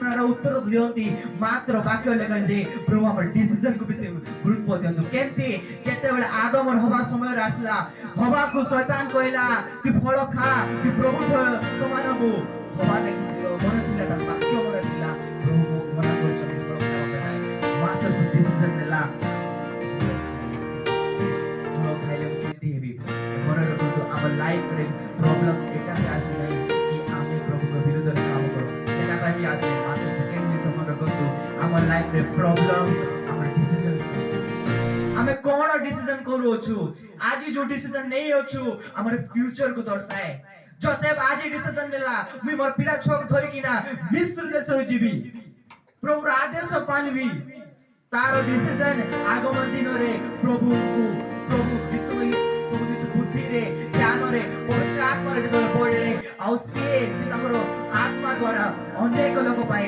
उत्तर दियंती मात्र वाक्य लेखन प्रभु आम डिसीजन को विषय गुरुत्व दियंतु केमती जेते बेले आदम और हवा समय आसला हवा को शैतान कहला कि फल खा कि प्रभु समान हबु हवा देखि मन थिला त वाक्य मन थिला प्रभु मना करछन फल खावा नै मात्र से डिसीजन नेला फल खाइले केमती हेबी मन रखु आम लाइफ रे प्रॉब्लम्स एटा आसी नै कि आमे प्रभु को विरोध रे काम करो सेटा पाई आज मात्र सेकेंड में समन रखु आम लाइफ रे प्रॉब्लम्स आम डिसीजंस आमे कोन डिसीजन करू छु आज जो डिसीजन नै होछु हमर फ्यूचर को दर्शाए जोसेफ आज डिसीजन नेला मी मोर पिला छोक धरि किना मिस्र देश रो जीवी प्रभु आदेश पानिबी तारो डिसीजन आगमन दिन रे प्रभु जिसु बुद्धि रे ज्ञान रे पवित्र आत्मा रे जतले पड़ले आउ से ताकर आत्मा द्वारा अनेक लोक पाए